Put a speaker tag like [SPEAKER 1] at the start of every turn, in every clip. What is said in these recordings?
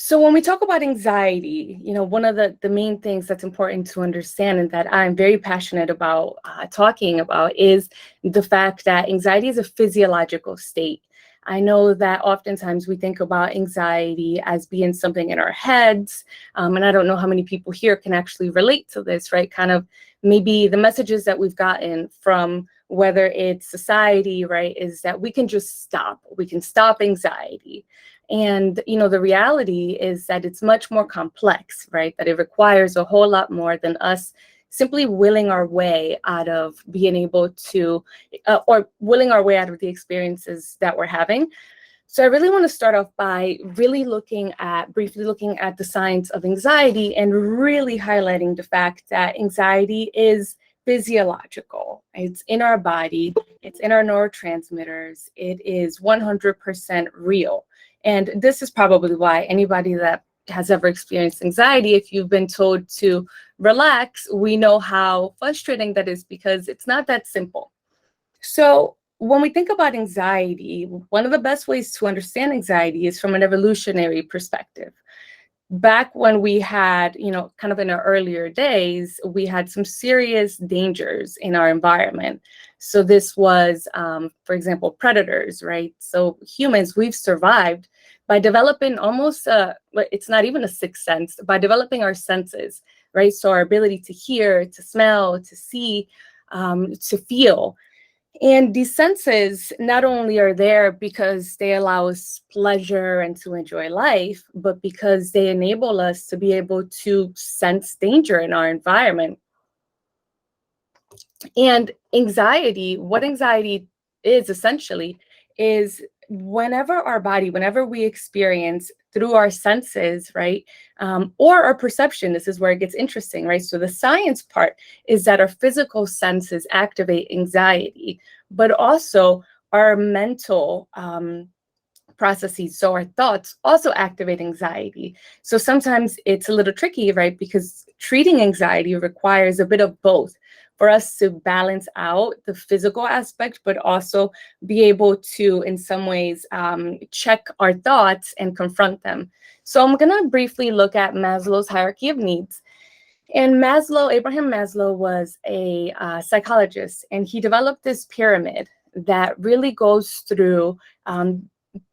[SPEAKER 1] So when we talk about anxiety, one of the main things that's important to understand and that I'm very passionate about talking about is the fact that anxiety is a physiological state. I know that oftentimes we think about anxiety as being something in our heads, and I don't know how many people here can actually relate to this, right? Kind of maybe the messages that we've gotten from whether it's society, right, is that we can just stop. We can stop anxiety. And, the reality is that it's much more complex, right? That it requires a whole lot more than us simply willing our way out of being able to, or willing our way out of the experiences that we're having. So I really want to start off by really briefly looking at the science of anxiety and really highlighting the fact that anxiety is physiological. It's in our body, it's in our neurotransmitters, it is 100% real. And this is probably why anybody that has ever experienced anxiety, if you've been told to relax, we know how frustrating that is because it's not that simple. So when we think about anxiety, one of the best ways to understand anxiety is from an evolutionary perspective. Back when we had, kind of in our earlier days, we had some serious dangers in our environment. So this was, for example, predators, right? So humans, we've survived by developing it's not even a sixth sense, by developing our senses, right? So our ability to hear, to smell, to see, to feel. And these senses not only are there because they allow us pleasure and to enjoy life, but because they enable us to be able to sense danger in our environment. And what anxiety is essentially, is whenever we experience through our senses, right, or our perception, this is where it gets interesting, right? So the science part is that our physical senses activate anxiety, but also our mental processes, so our thoughts also activate anxiety. So sometimes it's a little tricky, right? Because treating anxiety requires a bit of both for us to balance out the physical aspect, but also be able to, in some ways, check our thoughts and confront them. So I'm going to briefly look at Maslow's hierarchy of needs. And Abraham Maslow was a psychologist, and he developed this pyramid that really goes through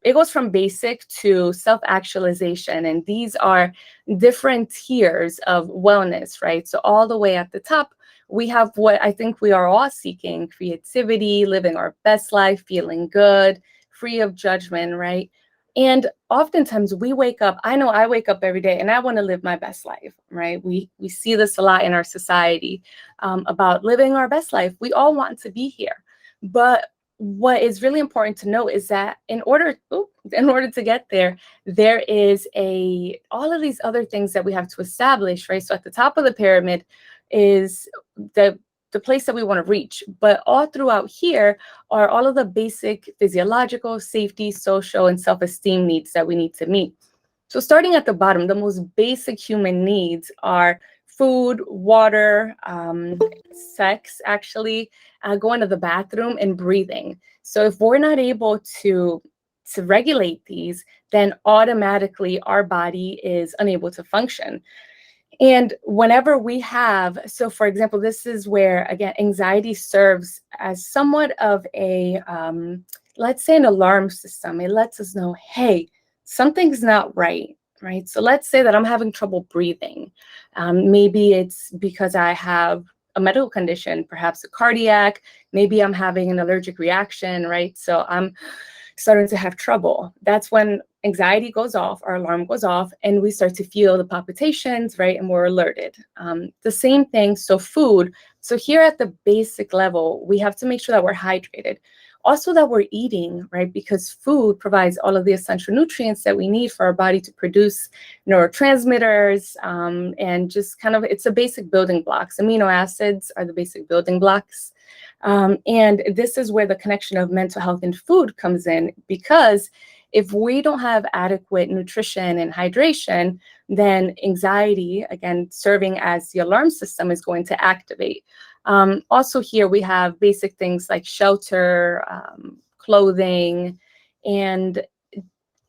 [SPEAKER 1] it goes from basic to self-actualization. And these are different tiers of wellness, right? So all the way at the top, we have what I think we are all seeking: creativity, living our best life, feeling good, free of judgment, right? And oftentimes we wake up, I know I wake up every day and I want to live my best life, right? We see this a lot in our society about living our best life. We all want to be here. But what is really important to note is that in order to get there, there is all of these other things that we have to establish, right? So at the top of the pyramid is the place that we want to reach, but all throughout here are all of the basic physiological, safety, social, and self-esteem needs that we need to meet. So starting at the bottom, the most basic human needs are food, water, sex, actually, going to the bathroom, and breathing. So if we're not able to regulate these, then automatically our body is unable to function. And whenever so for example, this is where, again, anxiety serves as somewhat of a, let's say, an alarm system. It lets us know, hey, something's not right, right? So let's say that I'm having trouble breathing. Maybe it's because I have a medical condition, perhaps a cardiac, maybe I'm having an allergic reaction, right? So I'm starting to have trouble. That's when anxiety goes off, our alarm goes off, and we start to feel the palpitations, right? And we're alerted. The same thing, so food. So here at the basic level, we have to make sure that we're hydrated. Also that we're eating, right? Because food provides all of the essential nutrients that we need for our body to produce neurotransmitters, and just kind of, it's a basic building blocks. Amino acids are the basic building blocks. And this is where the connection of mental health and food comes in, because if we don't have adequate nutrition and hydration, then anxiety, again, serving as the alarm system, is going to activate. Also here we have basic things like shelter, clothing, and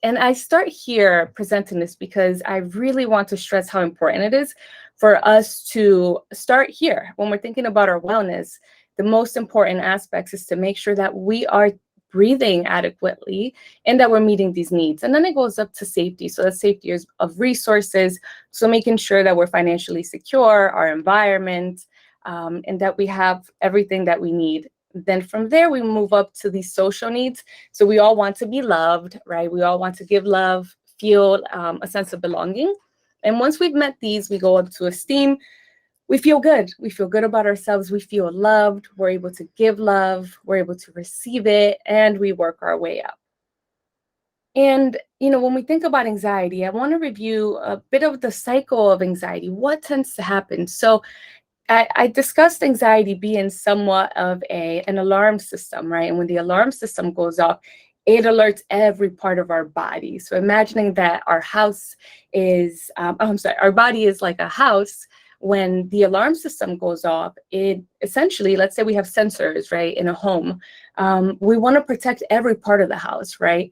[SPEAKER 1] And I start here presenting this because I really want to stress how important it is for us to start here. When we're thinking about our wellness, the most important aspects is to make sure that we are breathing adequately and that we're meeting these needs. And then it goes up to safety. So that safety is of resources. So making sure that we're financially secure, our environment, and that we have everything that we need. Then from there, we move up to these social needs. So we all want to be loved, right? We all want to give love, feel a sense of belonging. And once we've met these, we go up to esteem. We feel good. We feel good about ourselves. We feel loved. We're able to give love. We're able to receive it, and we work our way up. And, when we think about anxiety, I want to review a bit of the cycle of anxiety. What tends to happen? So I discussed anxiety being somewhat of an alarm system, right? And when the alarm system goes off, it alerts every part of our body. So imagining that our house is, our body is like a house. When the alarm system goes off, it essentially, let's say we have sensors, right, in a home. We want to protect every part of the house, right?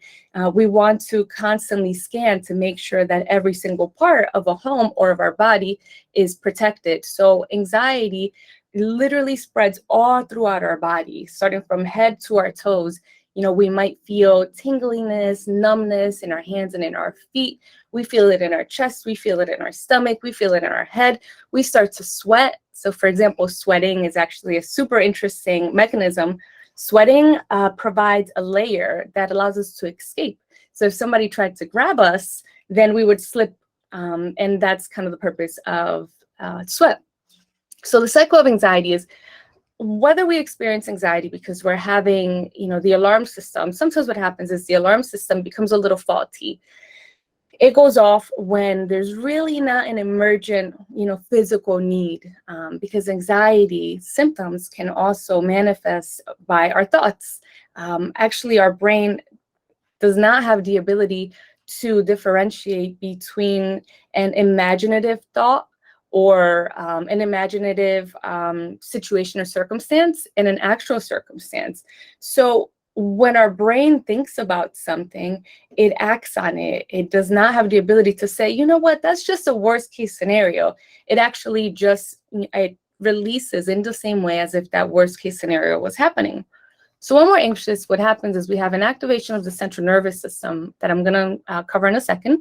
[SPEAKER 1] We want to constantly scan to make sure that every single part of a home or of our body is protected. So anxiety literally spreads all throughout our body, starting from head to our toes. We might feel tingliness, numbness in our hands and in our feet. We feel it in our chest. We feel it in our stomach. We feel it in our head. We start to sweat. So for example, sweating is actually a super interesting mechanism. Sweating provides a layer that allows us to escape. So if somebody tried to grab us, then we would slip. And that's kind of the purpose of sweat. So the cycle of anxiety is whether we experience anxiety because we're having, the alarm system. Sometimes what happens is the alarm system becomes a little faulty. It goes off when there's really not an emergent, physical need, because anxiety symptoms can also manifest by our thoughts. Actually, our brain does not have the ability to differentiate between an imaginative thought or an imaginative situation or circumstance and an actual circumstance. So when our brain thinks about something, it acts on it. It does not have the ability to say, you know what, that's just a worst case scenario. It actually just it releases in the same way as if that worst case scenario was happening. So when we're anxious, what happens is we have an activation of the central nervous system that I'm going to cover in a second.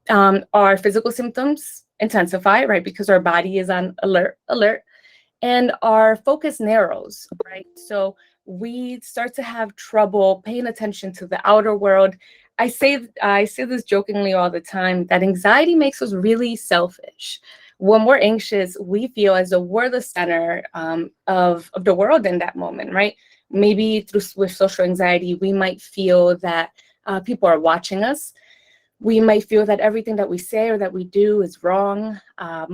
[SPEAKER 1] Our physical symptoms intensify, right, because our body is on alert, and our focus narrows, right? So we start to have trouble paying attention to the outer world. I say this jokingly all the time that anxiety makes us really selfish. When we're anxious, we feel as though we're the center of the world in that moment, right? Maybe with social anxiety, we might feel that people are watching us. We might feel that everything that we say or that we do is wrong.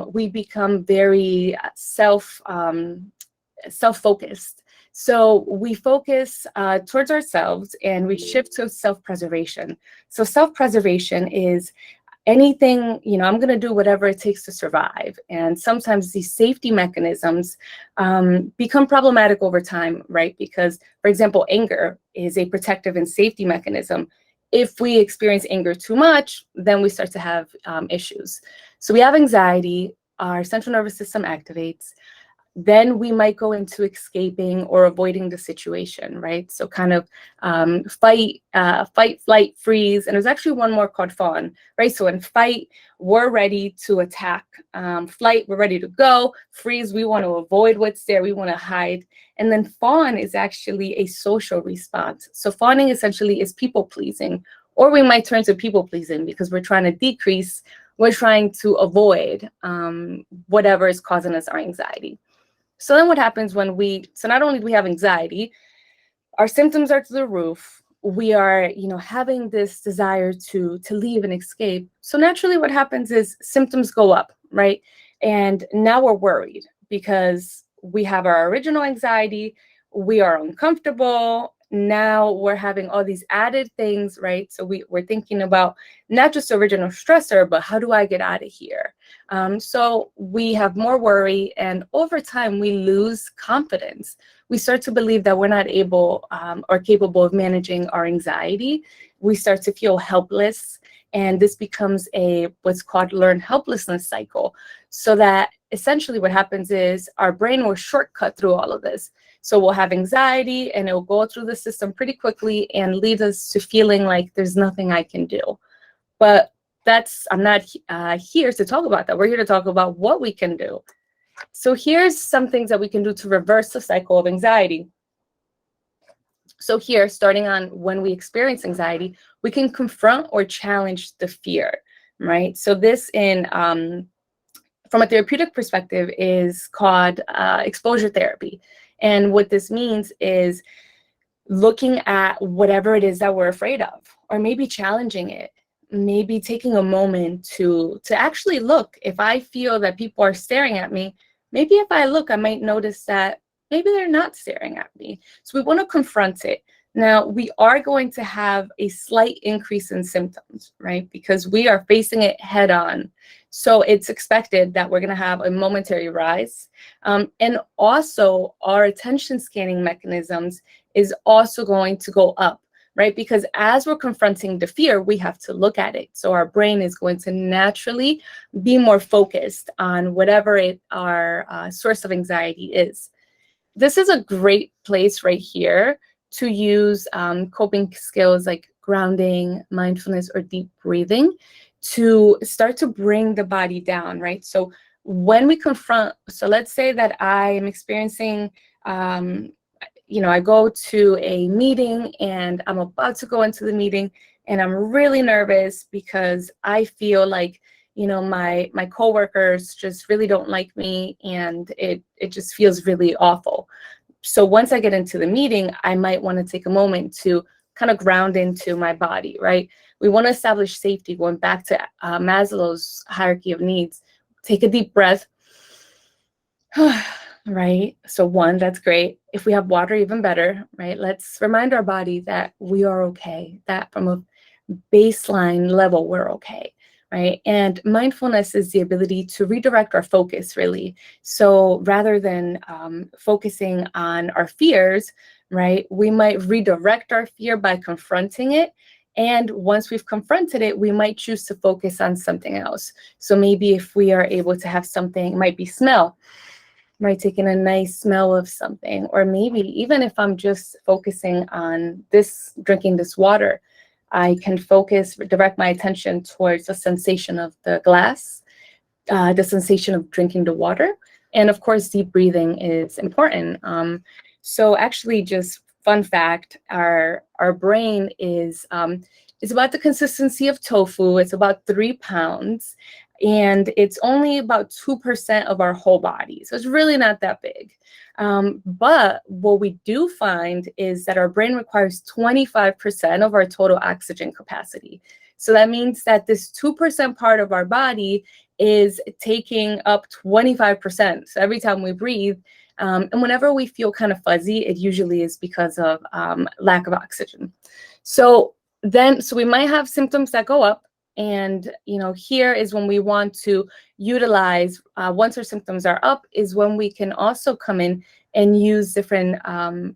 [SPEAKER 1] We become very self-focused. So we focus towards ourselves and we shift to self-preservation. So self-preservation is anything, I'm going to do whatever it takes to survive. And sometimes these safety mechanisms become problematic over time, right? Because, for example, anger is a protective and safety mechanism. If we experience anger too much, then we start to have issues. So we have anxiety, our central nervous system activates. Then we might go into escaping or avoiding the situation, right? So kind of fight, flight, freeze. And there's actually one more called fawn, right? So in fight, we're ready to attack. Flight, we're ready to go. Freeze, we want to avoid what's there. We want to hide. And then fawn is actually a social response. So fawning essentially is people pleasing, or we might turn to people pleasing because we're trying to decrease, we're trying to avoid whatever is causing us our anxiety. So then what happens when so not only do we have anxiety, our symptoms are to the roof. We are, having this desire to leave and escape. So naturally what happens is symptoms go up, right? And now we're worried because we have our original anxiety, we are uncomfortable. Now we're having all these added things, right? So we're thinking about not just the original stressor, but how do I get out of here? So we have more worry, and over time we lose confidence. we start to believe that we're not able or capable of managing our anxiety. We start to feel helpless, and this becomes a what's called learned helplessness cycle. So that essentially what happens is our brain will shortcut through all of this. So we'll have anxiety and it'll go through the system pretty quickly and lead us to feeling like there's nothing I can do. But I'm not here to talk about that. We're here to talk about what we can do. So here's some things that we can do to reverse the cycle of anxiety. So here, starting on when we experience anxiety, we can confront or challenge the fear, right? So this from a therapeutic perspective is called exposure therapy. And what this means is looking at whatever it is that we're afraid of, or maybe challenging it, maybe taking a moment to actually look. If I feel that people are staring at me, maybe if I look, I might notice that maybe they're not staring at me. So we want to confront it. Now, we are going to have a slight increase in symptoms, right? Because we are facing it head on. So it's expected that we're going to have a momentary rise. And also, our attention scanning mechanisms is also going to go up, right? Because as we're confronting the fear, we have to look at it. So our brain is going to naturally be more focused on whatever our source of anxiety is. This is a great place right here to use coping skills like grounding, mindfulness, or deep breathing to start to bring the body down, right? So when we confront, so let's say that I am experiencing, I go to a meeting and I'm about to go into the meeting and I'm really nervous because I feel like, my coworkers just really don't like me and it just feels really awful. So once I get into the meeting, I might want to take a moment to kind of ground into my body, right? We want to establish safety, going back to Maslow's hierarchy of needs. Take a deep breath. Right? So one, that's great. If we have water, even better, right? Let's remind our body that we are okay, that from a baseline level, we're okay, right? And mindfulness is the ability to redirect our focus, really. So rather than focusing on our fears, right, we might redirect our fear by confronting it. And once we've confronted it, we might choose to focus on something else. So maybe if we are able to have something, it might be smell, right? Taking a nice smell of something, or maybe even if I'm just focusing on drinking this water, I can direct my attention towards the sensation of the glass, the sensation of drinking the water. And of course, deep breathing is important. So actually, just fun fact, our brain is about the consistency of tofu. It's about 3 pounds. And it's only about 2% of our whole body. So it's really not that big. But what we do find is that our brain requires 25% of our total oxygen capacity. So that means that this 2% part of our body is taking up 25%. So every time we breathe, and whenever we feel kind of fuzzy, it usually is because of lack of oxygen. So we might have symptoms that go up. And, here is when we want to utilize, once our symptoms are up, is when we can also come in and use different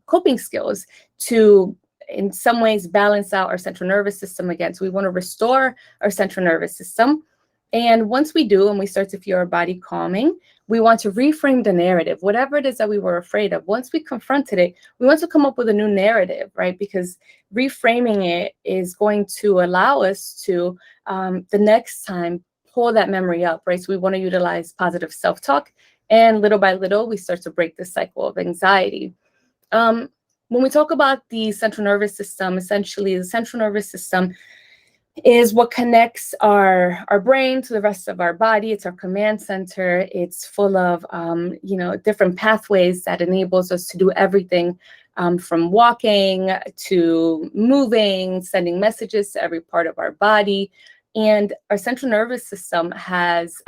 [SPEAKER 1] coping skills to, in some ways, balance out our central nervous system again. So we want to restore our central nervous system. And once we do, and we start to feel our body calming, we want to reframe the narrative, whatever it is that we were afraid of. Once we confronted it, we want to come up with a new narrative, right? Because reframing it is going to allow us to, the next time, pull that memory up, right? So we want to utilize positive self-talk. And little by little, we start to break the cycle of anxiety. When we talk about the central nervous system, essentially the central nervous system is what connects our brain to the rest of our body. It's our command center. It's full of, different pathways that enables us to do everything from walking to moving, sending messages to every part of our body. And our central nervous system has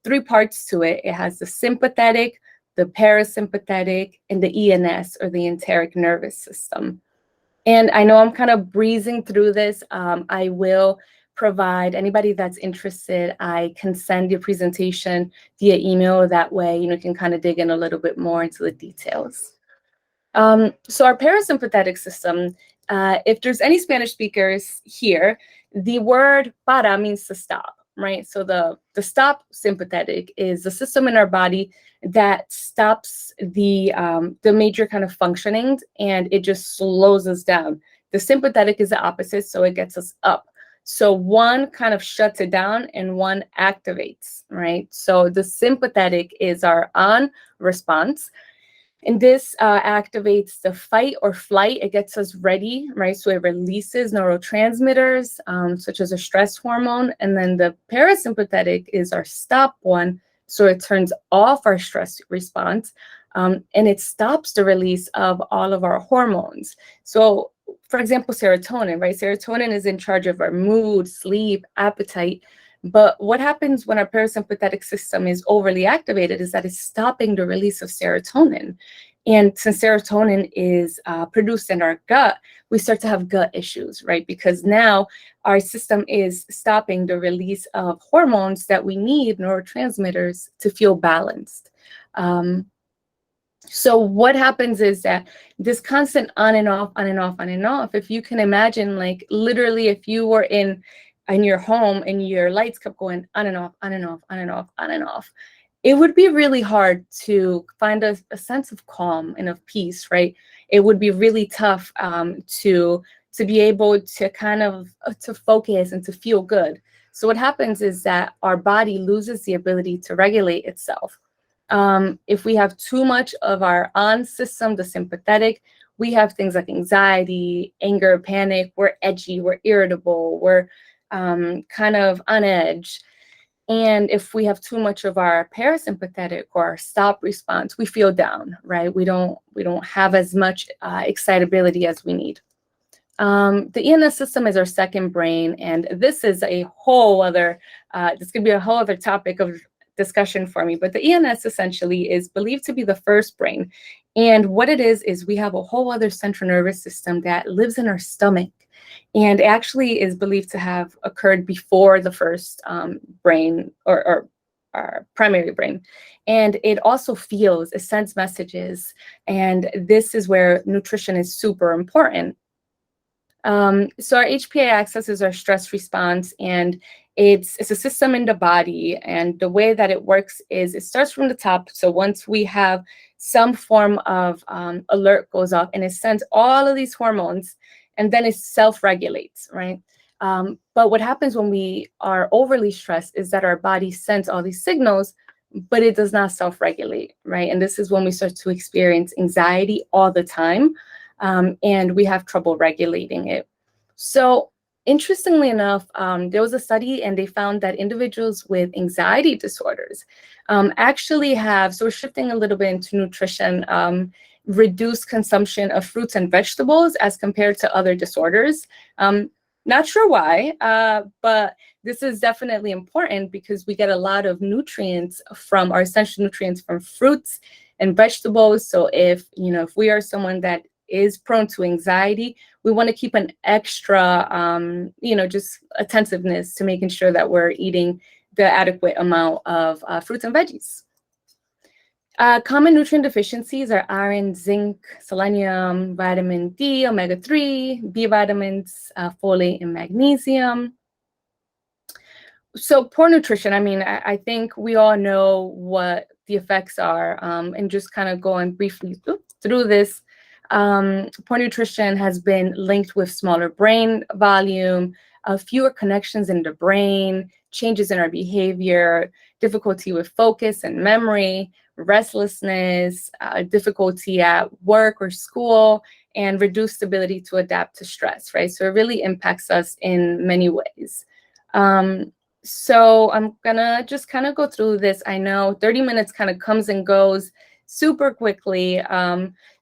[SPEAKER 1] 3 parts to it. It has the sympathetic, the parasympathetic, and the ENS, or the enteric nervous system. And I know I'm kind of breezing through this. I will provide anybody that's interested, I can send your presentation via email. That way, you can kind of dig in a little bit more into the details. So our parasympathetic system, if there's any Spanish speakers here, the word para means to stop, right? So the stop sympathetic is the system in our body that stops the major kind of functioning, and it just slows us down. The sympathetic is the opposite, so it gets us up. So one kind of shuts it down and one activates, right? So the sympathetic is our on response. And this activates the fight or flight. It gets us ready, right? So it releases neurotransmitters, such as a stress hormone. And then the parasympathetic is our stop one. So it turns off our stress response, and it stops the release of all of our hormones. So, for example, serotonin, right? Serotonin is in charge of our mood, sleep, appetite. But what happens when our parasympathetic system is overly activated is that it's stopping the release of serotonin. And since serotonin is produced in our gut, we start to have gut issues, right? Because now our system is stopping the release of hormones that we need, neurotransmitters, to feel balanced. So what happens is that this constant on and off, on and off, on and off, if you can imagine, like literally if you were in your home and your lights kept going on and off, on and off, on and off, on and off, it would be really hard to find a sense of calm and of peace, right? It would be really tough to be able to kind of to focus and to feel good. So what happens is that our body loses the ability to regulate itself. If we have too much of our on system, the sympathetic, we have things like anxiety, anger, panic, we're edgy, we're irritable, we're kind of on edge. And if we have too much of our parasympathetic or our stop response, we feel down, right? We don't have as much excitability as we need. The ENS system is our second brain, and this is a whole other, this could be a whole other topic of discussion for me, but the ENS essentially is believed to be the first brain. And what it is we have a whole other central nervous system that lives in our stomach, and actually is believed to have occurred before the first brain or our primary brain. And it also feels, it sends messages, and this is where nutrition is super important. So our HPA axis is our stress response, and it's a system in the body, and the way that it works is it starts from the top. So once we have some form of alert goes off, and it sends all of these hormones, and then it self-regulates, right? But what happens when we are overly stressed is that our body sends all these signals, but it does not self-regulate, right? And this is when we start to experience anxiety all the time, and we have trouble regulating it. So interestingly enough, there was a study and they found that individuals with anxiety disorders actually have, so we're shifting a little bit into nutrition, reduced consumption of fruits and vegetables as compared to other disorders. Not sure why, but this is definitely important because we get a lot of nutrients from our essential nutrients from fruits and vegetables. So if we are someone that is prone to anxiety, we want to keep an extra, just attentiveness to making sure that we're eating the adequate amount of fruits and veggies. Common nutrient deficiencies are iron, zinc, selenium, vitamin D, omega-3, B vitamins, folate, and magnesium. So poor nutrition, I think we all know what the effects are, and just kind of going briefly through this. Poor nutrition has been linked with smaller brain volume, fewer connections in the brain, changes in our behavior, difficulty with focus and memory, restlessness, difficulty at work or school, and reduced ability to adapt to stress, right? So it really impacts us in many ways. So I'm gonna just kind of go through this. I know 30 minutes kind of comes and goes super quickly.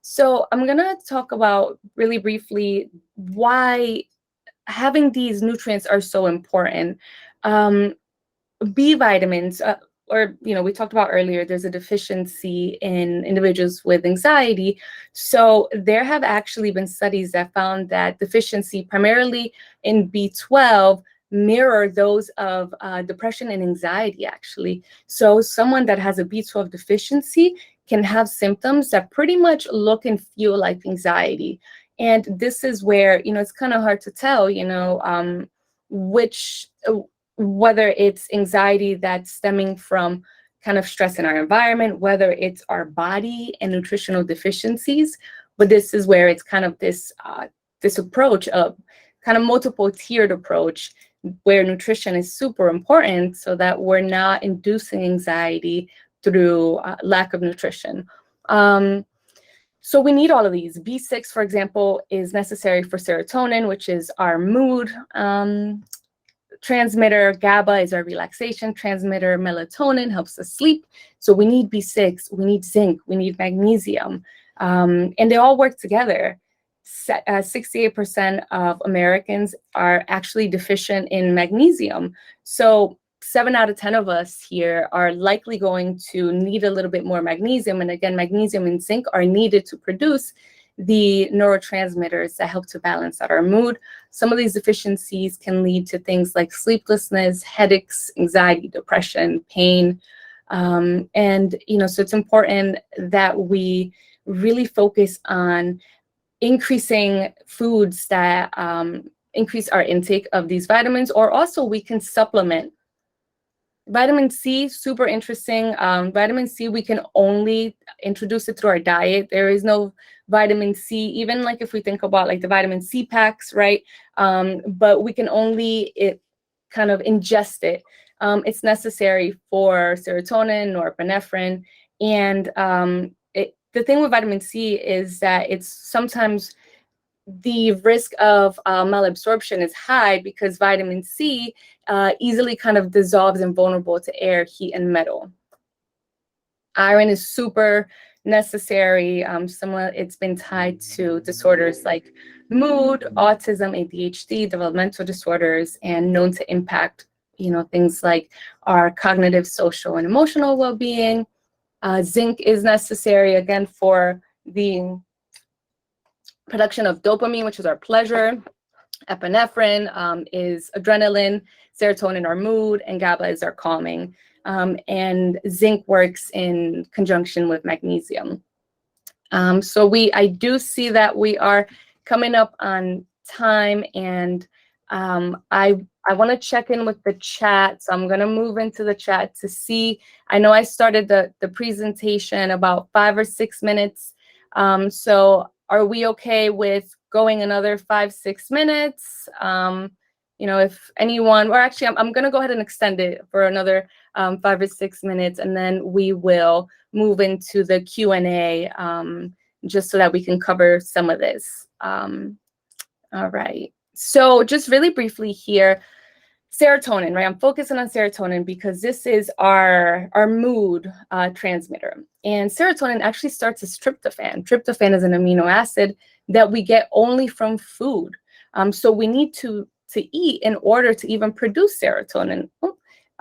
[SPEAKER 1] So I'm gonna talk about really briefly why having these nutrients are so important. B vitamins, we talked about earlier, there's a deficiency in individuals with anxiety. So there have actually been studies that found that deficiency primarily in B12 mirror those of depression and anxiety, actually. So someone that has a B12 deficiency can have symptoms that pretty much look and feel like anxiety. And this is where, it's kind of hard to tell, which, whether it's anxiety that's stemming from kind of stress in our environment, whether it's our body and nutritional deficiencies. But this is where it's kind of this approach of kind of multiple tiered approach where nutrition is super important so that we're not inducing anxiety through lack of nutrition. So we need all of these. B6, for example, is necessary for serotonin, which is our mood transmitter. GABA is our relaxation transmitter. Melatonin helps us sleep. So we need B6, we need zinc, we need magnesium, and they all work together. 68% of Americans are actually deficient in magnesium. So 7 out of 10 of us here are likely going to need a little bit more magnesium. And again, magnesium and zinc are needed to produce the neurotransmitters that help to balance out our mood. Some of these deficiencies can lead to things like sleeplessness, headaches, anxiety, depression, pain. So it's important that we really focus on increasing foods that increase our intake of these vitamins, or also we can supplement. Vitamin C, super interesting. Vitamin C, we can only introduce it through our diet. There is no vitamin C, even like if we think about like the vitamin C packs, right? But we can only kind of ingest it. It's necessary for serotonin, norepinephrine, and the thing with vitamin C is that it's sometimes the risk of malabsorption is high because vitamin C easily kind of dissolves and vulnerable to air, heat, and metal. Iron is super necessary. It's been tied to disorders like mood, autism, ADHD, developmental disorders, and known to impact, things like our cognitive, social, and emotional well-being. Zinc is necessary, again, for the production of dopamine, which is our pleasure. Epinephrine is adrenaline, serotonin, our mood, and GABA is our calming. And zinc works in conjunction with magnesium. I do see that we are coming up on time, and I want to check in with the chat. So I'm going to move into the chat to see. I know I started the presentation about 5 or 6 minutes. So are we okay with going another 5-6 minutes? If anyone, or actually, I'm going to go ahead and extend it for another 5 or 6 minutes, and then we will move into the Q&A just so that we can cover some of this. All right. So just really briefly here, serotonin, right? I'm focusing on serotonin because this is our mood transmitter. And serotonin actually starts as tryptophan. Tryptophan is an amino acid that we get only from food. So we need to eat in order to even produce serotonin.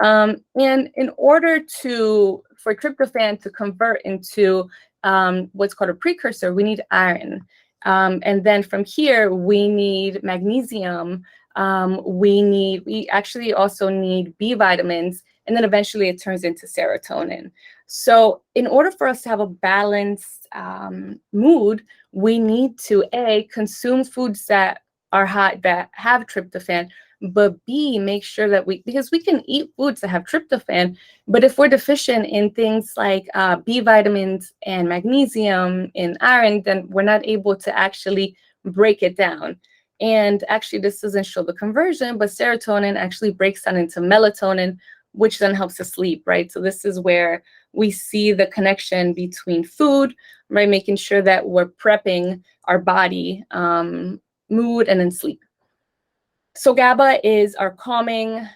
[SPEAKER 1] And in order for tryptophan to convert into what's called a precursor, we need iron. And then from here, we need magnesium. We actually also need B vitamins, and then eventually it turns into serotonin. So in order for us to have a balanced mood, we need to consume foods that are high, that have tryptophan, but B, make sure that because we can eat foods that have tryptophan, but if we're deficient in things like B vitamins and magnesium and iron, then we're not able to actually break it down. And actually, this doesn't show the conversion, but serotonin actually breaks down into melatonin, which then helps us sleep, right? So this is where we see the connection between food, right? Making sure that we're prepping our body, mood, and then sleep. So GABA is our calming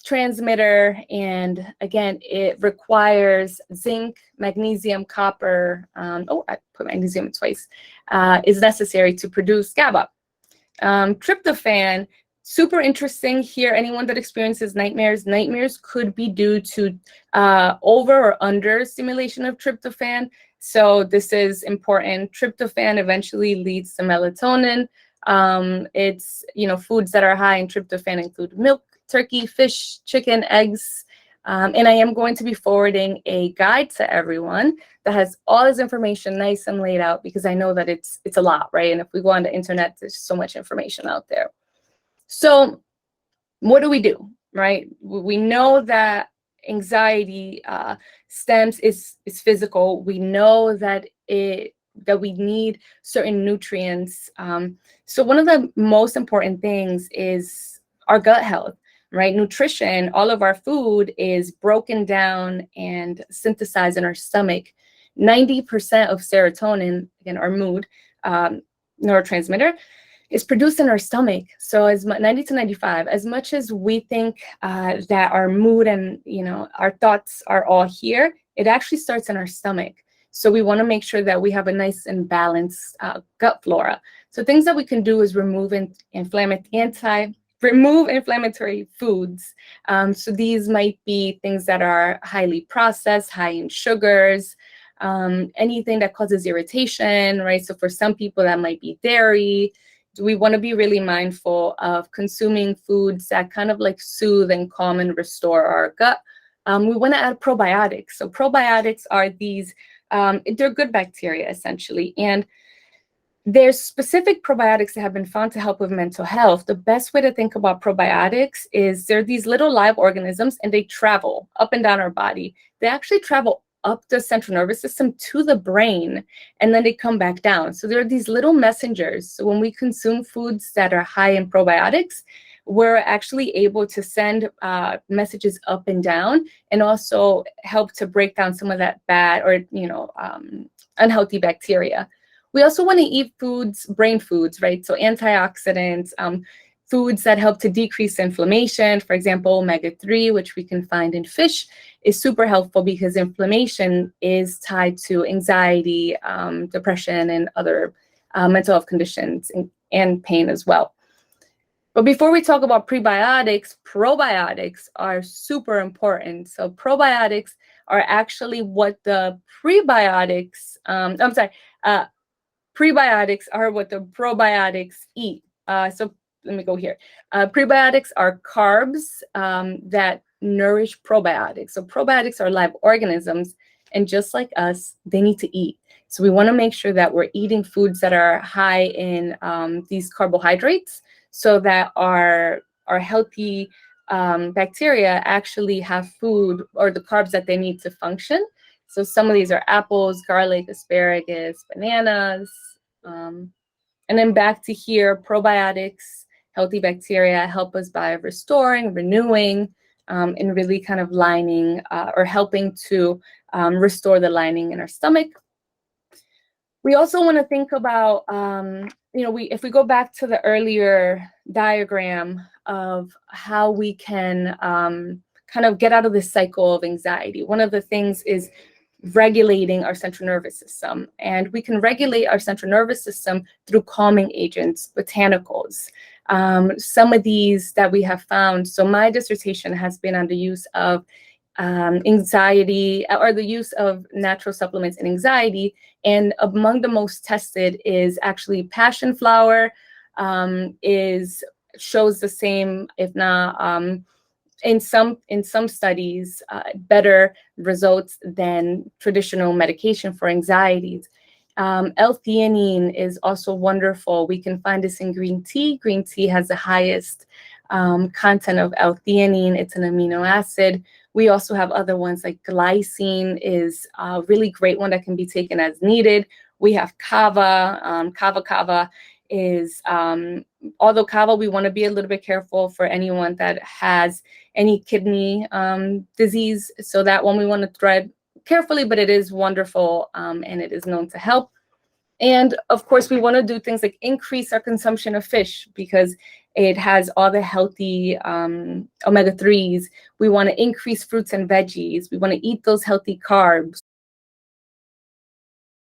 [SPEAKER 1] transmitter. And again, it requires zinc, magnesium, copper. I put magnesium twice, is necessary to produce GABA. Tryptophan, super interesting here. Anyone that experiences nightmares could be due to over or under stimulation of tryptophan. So this is important. Tryptophan eventually leads to melatonin. It's, foods that are high in tryptophan include milk, turkey, fish, chicken, eggs, And I am going to be forwarding a guide to everyone that has all this information nice and laid out, because I know that it's a lot, right? And if we go on the internet, there's so much information out there. So what do we do, right? We know that anxiety stems is physical. We know that we need certain nutrients. So one of the most important things is our gut health, right? Nutrition, all of our food is broken down and synthesized in our stomach. 90% of serotonin, again, our mood neurotransmitter, is produced in our stomach. So as 90 to 95, as much as we think that our mood and our thoughts are all here, it actually starts in our stomach. So we want to make sure that we have a nice and balanced gut flora. So things that we can do is remove inflammatory foods. So these might be things that are highly processed, high in sugars, anything that causes irritation, right? So for some people that might be dairy. We want to be really mindful of consuming foods that kind of like soothe and calm and restore our gut. We want to add probiotics. So probiotics are these, they're good bacteria essentially. And there's specific probiotics that have been found to help with mental health. The best way to think about probiotics is they're these little live organisms, and they travel up and down our body. They actually travel up the central nervous system to the brain, and then they come back down. So there are these little messengers. So when we consume foods that are high in probiotics, we're actually able to send messages up and down, and also help to break down some of that bad or unhealthy bacteria. We also want to eat brain foods, right? So antioxidants, foods that help to decrease inflammation. For example, omega-3, which we can find in fish, is super helpful because inflammation is tied to anxiety, depression, and other mental health conditions, and pain as well. But before we talk about prebiotics, probiotics are super important. So probiotics are actually what the prebiotics, prebiotics are what the probiotics eat. So let me go here. Prebiotics are carbs that nourish probiotics. So probiotics are live organisms, and just like us, they need to eat. So we want to make sure that we're eating foods that are high in these carbohydrates, so that our healthy bacteria actually have food or the carbs that they need to function. So some of these are apples, garlic, asparagus, bananas. And then back to here, probiotics, healthy bacteria help us by restoring, renewing, and really kind of lining or helping to restore the lining in our stomach. We also want to think about, if we go back to the earlier diagram of how we can kind of get out of this cycle of anxiety. One of the things is regulating our central nervous system. And we can regulate our central nervous system through calming agents, botanicals. Some of these that we have found. So my dissertation has been on the use of anxiety, or the use of natural supplements in anxiety. And among the most tested is actually passion flower, shows the same, if not in some studies, better results than traditional medication for anxieties. L-theanine is also wonderful. We can find this in green tea. Green tea has the highest content of L-theanine. It's an amino acid. We also have other ones like glycine is a really great one that can be taken as needed. We have kava. Kava is, although kava, we want to be a little bit careful for anyone that has any kidney disease. So that one we want to thread carefully, but it is wonderful, and it is known to help. And of course, we want to do things like increase our consumption of fish because it has all the healthy omega-3s. We want to increase fruits and veggies. We want to eat those healthy carbs.